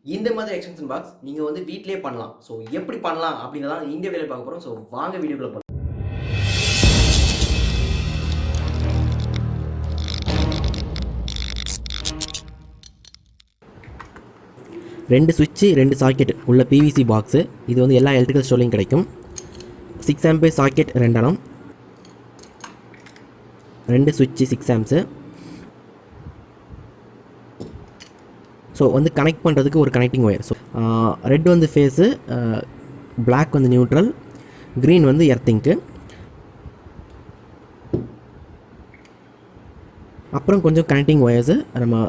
இந்த மாதிரி extension box நீங்கள் வந்து வீட்டிலே பண்ணலாம். ஸோ எப்படி பண்ணலாம் அப்படிங்கிறதான் இந்த வீடியோ பார்க்க போகிறோம். ஸோ வாங்க வீடியோக்குள்ள போகலாம். 2 சுவிட்சு 2 சாக்கெட் உள்ள பிவிசி பாக்ஸு. இது வந்து எல்லா எலக்ட்ரிக்கல் ஸ்டோர்லையும் கிடைக்கும். 6 ஆம்பியர் சாக்கெட் 2 அணம், 2 சுவிட்சு 6 ஆம்ப்ஸு. ஸோ வந்து கனெக்ட் பண்ணுறதுக்கு ஒரு கனெக்டிங் ஒயர். ஸோ ரெட் வந்து ஃபேஸு, பிளாக் வந்து நியூட்ரல், க்ரீன் வந்து எர்த்திங்க்கு. அப்புறம் கொஞ்சம் கனெக்டிங் ஒயர்ஸு நம்ம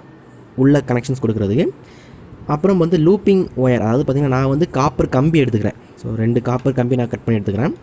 உள்ள கனெக்ஷன்ஸ் கொடுக்குறதுக்கு. அப்புறம் வந்து லூப்பிங் ஒயர், அதாவது பார்த்திங்கன்னா நான் வந்து காப்பர் கம்பி எடுத்துக்கிறேன். ஸோ 2 காப்பர் கம்பி நான் கட் பண்ணி எடுத்துக்கிறேன்.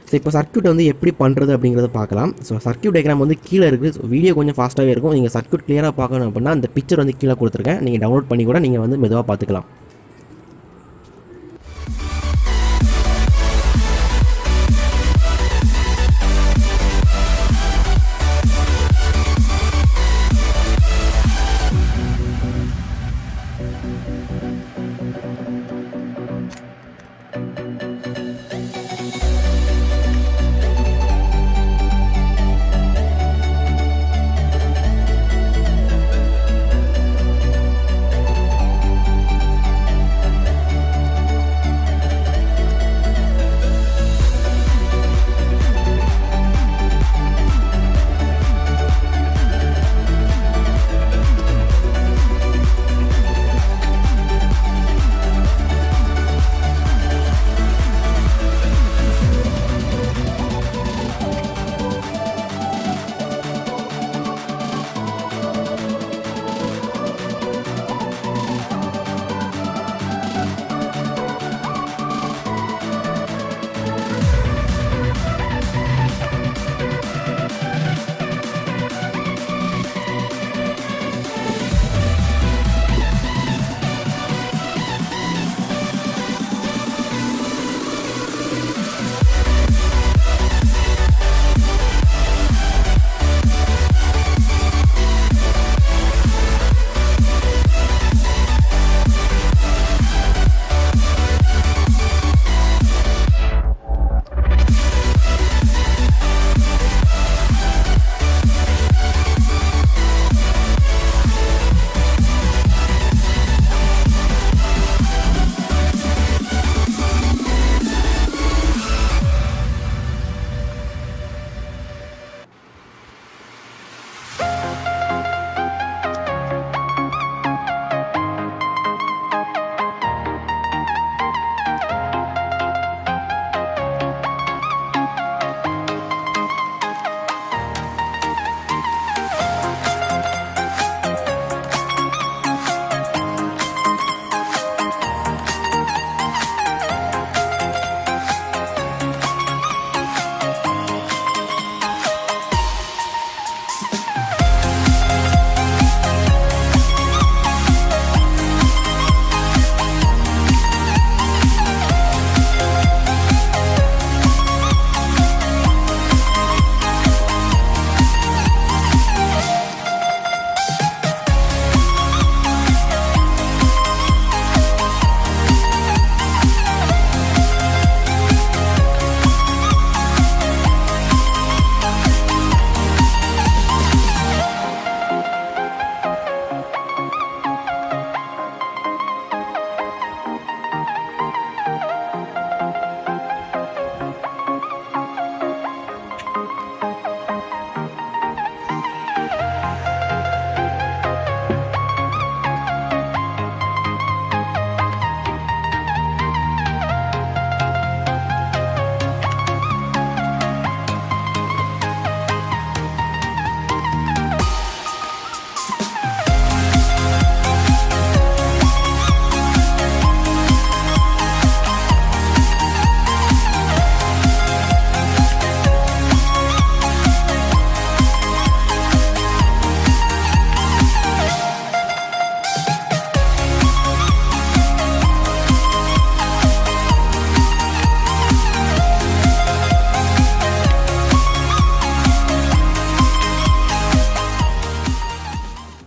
ஸோ இப்போ சர்க்யூட் வந்து எப்படி பண்ணுறது அப்படிங்கிறத பார்க்கலாம். ஸோ சர்க்யூட் டயக்ராம் வந்து கீழே இருக்குது. ஸோ வீடியோ கொஞ்சம் ஃபாஸ்ட்டாகவே இருக்கும். நீங்கள் சர்க்யூட் கிளியராக பார்க்கணும் அப்படின்னா அந்த பிக்சர் வந்து கீழே கொடுத்துருக்கேன். நீங்கள் டவுன்லோட் பண்ணி கூட நீங்கள் வந்து மெதுவாக பார்த்துக்கலாம்.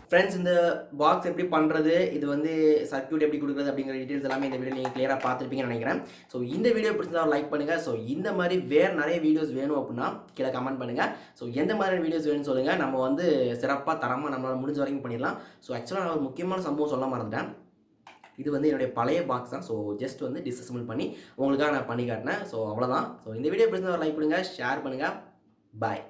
ஃப்ரெண்ட்ஸ், இந்த பாக்ஸ் எப்படி பண்ணுறது, இது வந்து சர்க்யூட் எப்படி கொடுக்குறது அப்படிங்கிற டீட்டெயில்ஸ் எல்லாமே இந்த வீடியோ நீங்கள் கிளியராக பார்த்துருப்பீங்கன்னு நினைக்கிறேன். ஸோ இந்த வீடியோ பிடிச்சதா லைக் பண்ணுங்கள். ஸோ இந்த மாதிரி வேறு நிறைய வீடியோஸ் வேணும் அப்படின்னா கீழே கமெண்ட் பண்ணுங்கள். ஸோ எந்த மாதிரியான வீடியோஸ் வேணும்னு சொல்லுங்கள். நம்ம வந்து சிறப்பாக தரமாக நம்மளால் முடிஞ்ச வரைக்கும் பண்ணிடலாம். ஸோ ஆக்சுவலாக நான் ஒரு முக்கியமான சம்பவம் சொல்ல மறந்துட்டேன். இது வந்து என்னுடைய பழைய பாக்ஸ் தான். ஸோ ஜஸ்ட் வந்து டிஸ்அசம்பிள் பண்ணி உங்களுக்காக நான் பண்ணி காட்டினேன். ஸோ அவ்வளோதான். ஸோ இந்த வீடியோ பிடிச்சதா லைக் பண்ணுங்கள், ஷேர் பண்ணுங்கள். பாய்.